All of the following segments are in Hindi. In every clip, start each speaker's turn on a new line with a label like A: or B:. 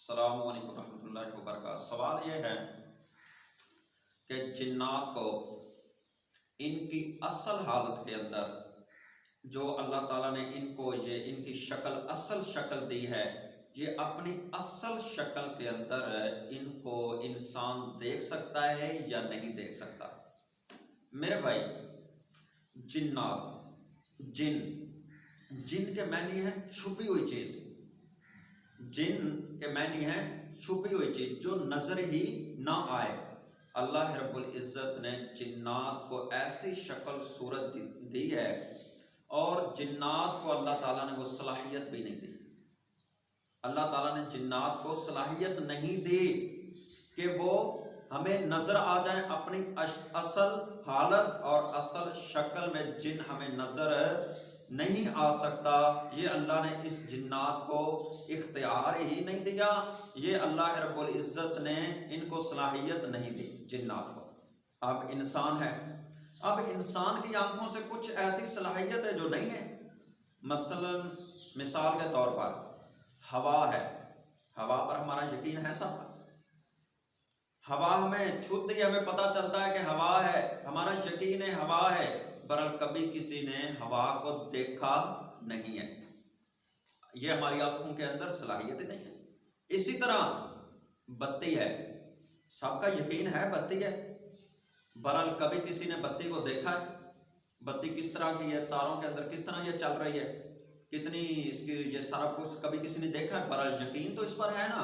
A: अस्सलामु अलैकुम रहमतुल्लाहि व बरकातहू। सवाल ये है कि जिन्नात को इनकी असल हालत के अंदर जो अल्लाह ताला ने इनको ये इनकी शक्ल असल शक्ल दी है, ये अपनी असल शक्ल के अंदर इनको इंसान देख सकता है या नहीं देख सकता। मेरे भाई, जिन्नात जिन के मानी है छुपी हुई चीज। जिन के मानी है छुपी हुई चीज जो नजर ही ना आए। अल्लाह रब्बुल इज्जत ने जिन्नात को ऐसी शक्ल सूरत दी है और जिन्नात को अल्लाह ताला ने वो सलाहियत भी नहीं दी। अल्लाह ताला ने जिन्नात को सलाहियत नहीं दी कि वो हमें नजर आ जाए अपनी असल हालत और असल शक्ल में। जिन हमें नजर नहीं आ सकता, ये अल्लाह ने इस जिन्नात को इख्तियार ही नहीं दिया। ये अल्लाह रब्बुल इज्जत ने इनको सलाहियत नहीं दी जिन्नात को। अब इंसान है, अब इंसान की आंखों से कुछ ऐसी सलाहियत है जो नहीं है। मसलन मिसाल के तौर पर हवा है, हवा पर हमारा यकीन है सबका। हवा हमें छूती है, हमें पता चलता है कि हवा है, हमारा यकीन है हवा है। बहरहाल कभी किसी ने हवा को देखा नहीं है, ये हमारी आंखों के अंदर सलाहियत नहीं है। इसी तरह बत्ती है, सबका यकीन है बत्ती है, बहरहाल कभी किसी ने बत्ती को देखा है। बत्ती किस तरह की है, तारों के अंदर किस तरह ये चल रही है, कितनी इसकी ये सारा कुछ कभी किसी ने देखा है, बहरहाल यकीन तो इस पर है ना।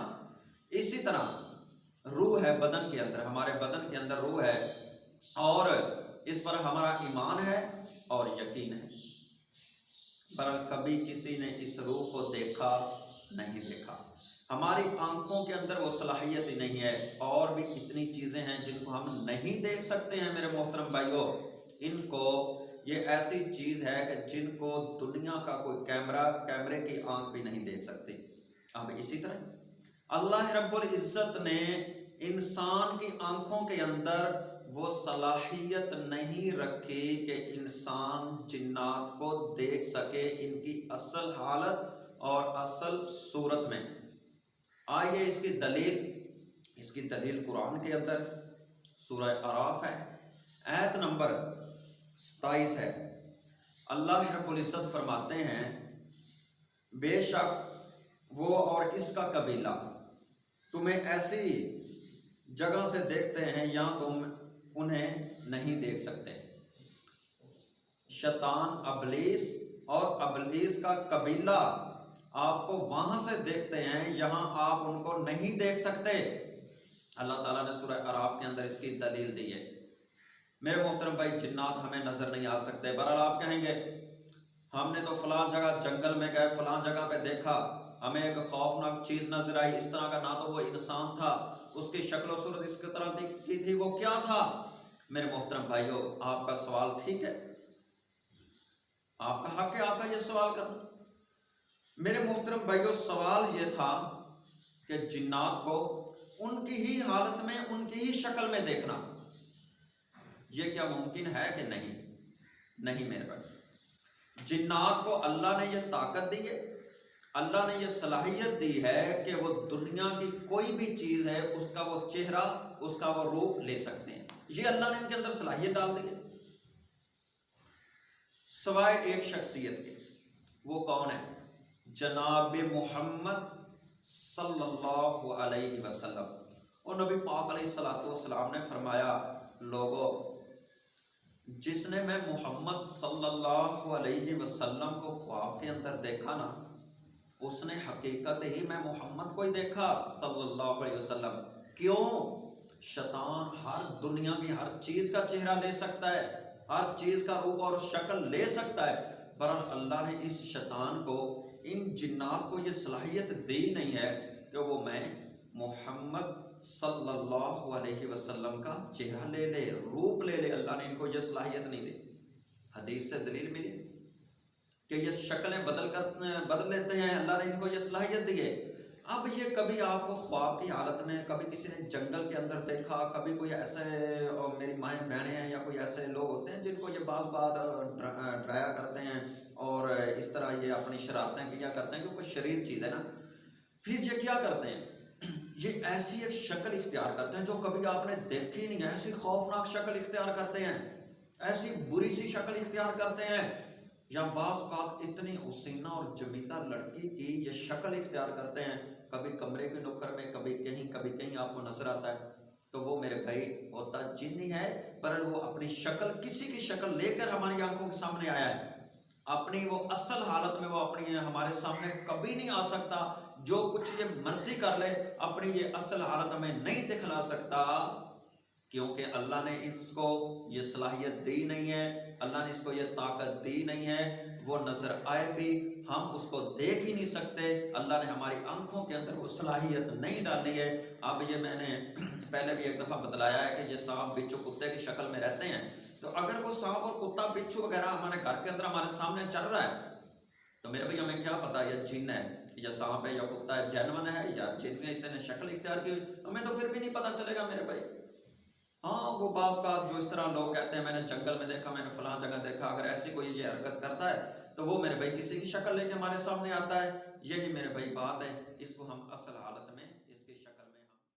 A: इसी तरह रूह है बदन के अंदर, हमारे बदन के अंदर रूह है और इस पर हमारा ईमान है और यकीन है। पर कभी किसी ने इस रूह को देखा नहीं देखा। हमारी आंखों के अंदर वो सलाहियत ही नहीं है। और भी इतनी चीज़ें हैं जिनको हम नहीं देख सकते हैं मेरे मोहतरम भाइयों। इनको ये ऐसी चीज़ है कि जिनको दुनिया का कोई कैमरे की आंख भी नहीं देख सकती। अब इसी तरह अल्लाह रब्बुल इज्जत ने इंसान की आंखों के अंदर वो सलाहियत नहीं रखी कि इंसान जिन्नात को देख सके इनकी असल हालत और असल सूरत में। आइए इसकी दलील कुरान के अंदर सूरह आराफ है, आयत नंबर 27 है। अल्लाह रब्बुल इज्जत फरमाते हैं, बेशक वो और इसका कबीला तुम्हें ऐसी जगह से देखते हैं या तुम उन्हें नहीं देख सकते। शैतान अबलीस और अबलीस का कबीला आपको वहां से देखते हैं यहां आप उनको नहीं देख सकते। अल्लाह ताला ने सूरह आराफ के अंदर इसकी दलील दी है। मेरे मोहतरम भाई, जिन्नात हमें नजर नहीं आ सकते। बहरहाल आप कहेंगे हमने तो फलां जगह जंगल में गए, फलां जगह पे देखा, हमें एक खौफनाक चीज नजर आई, इस तरह का, ना तो वो इंसान था, उसकी शक्ल सूरत इस तरह दिखती थी, वो क्या था। मेरे मोहतरम भाइयों, आपका सवाल ठीक है, आपका हक है आपका ये सवाल करना। मेरे मोहतरम भाइयों, सवाल ये था कि जिन्नात को उनकी ही हालत में, उनकी ही शक्ल में देखना, ये क्या मुमकिन है कि नहीं? नहीं मेरे भाई, जिन्नात को अल्लाह ने यह ताकत दी है, अल्लाह ने यह सलाहियत दी है कि वो दुनिया की कोई भी चीज़ है उसका वो चेहरा, उसका वो रूप ले सकते हैं। ये अल्लाह ने इनके अंदर सलाहियत डाल दी है, सवाए एक शख्सियत के। वो कौन है? जनाब मोहम्मद सल्लल्लाहु अलैहि वसल्लम। और नबी पाक अलैहिस्सलातु वस्सलाम ने फरमाया, लोगों, जिसने मैं मोहम्मद सल्लल्लाहु अलैहि वसल्लम को ख्वाब के अंदर देखा ना, उसने हकीकत ही मैं मोहम्मद को ही देखा सल्लल्लाहु अलैहि वसल्लम। क्यों? शैतान हर दुनिया की हर चीज का चेहरा ले सकता है, हर चीज का रूप और शक्ल ले सकता है। बहरहाल अल्लाह ने इस शैतान को, इन जिन्नात को ये सलाहियत दी नहीं है कि वो मैं मोहम्मद सल्लल्लाहु अलैहि वसल्लम का चेहरा ले ले, रूप ले ले। अल्लाह ने इनको ये सलाहियत नहीं दी। हदीस से दलील मिली कि ये शक्लें बदल लेते हैं, अल्लाह ने इनको ये सलाहियत दी है। अब ये कभी आपको ख्वाब की हालत में, कभी किसी ने जंगल के अंदर देखा, कभी कोई ऐसे, और मेरी माएँ बहनें हैं या कोई ऐसे लोग होते हैं जिनको ये बात डराया करते हैं और इस तरह ये अपनी शरारतें किया करते हैं, क्योंकि शरीर चीज़ है ना। फिर ये क्या करते हैं, ये ऐसी एक शक्ल इख्तियार करते हैं जो कभी आपने देखी नहीं है, ऐसी खौफनाक शक्ल इख्तियार करते हैं, ऐसी बुरी सी शक्ल इख्तियार करते हैं, या बाज़ औक़ात इतनी हुसीना और जमीला लड़की की ये शक्ल इख्तियार करते हैं, कभी कमरे के नुक्कर में, कभी कहीं आपको नजर आता है, तो वो मेरे भाई होता जिन्नी है, पर वो अपनी शक्ल, किसी की शक्ल लेकर हमारी आंखों के सामने आया है। अपनी वो असल हालत में वो अपनी हमारे सामने कभी नहीं आ सकता। जो कुछ ये मर्जी कर ले, अपनी ये असल हालत हमें नहीं दिखला सकता, क्योंकि अल्लाह ने इसको ये सलाहियत दी नहीं है, अल्लाह ने इसको ये ताकत दी नहीं है। वो नजर आए भी हम उसको देख ही नहीं सकते, अल्लाह ने हमारी आंखों के अंदर वो सलाहियत नहीं डाली है। अब ये मैंने पहले भी एक दफ़ा बतलाया है कि ये सांप बिच्छू कुत्ते की शक्ल में रहते हैं, तो अगर वो सांप और कुत्ता बिच्छू वगैरह हमारे घर के अंदर हमारे सामने चल रहा है, तो मेरे भाई हमें क्या पता ये जिन्न है या सांप है या कुत्ता है, जानवर है या जिन में इसने शक्ल इख्तियार की, हमें तो फिर भी नहीं पता चलेगा मेरे भाई। हाँ, वो बाज़ का जो इस तरह लोग कहते हैं मैंने जंगल में देखा, मैंने फलां जगह देखा, अगर ऐसी कोई ये हरकत करता है तो वो मेरे भाई किसी की शक्ल लेके हमारे सामने आता है। यही मेरे भाई बात है, इसको हम असल हालत में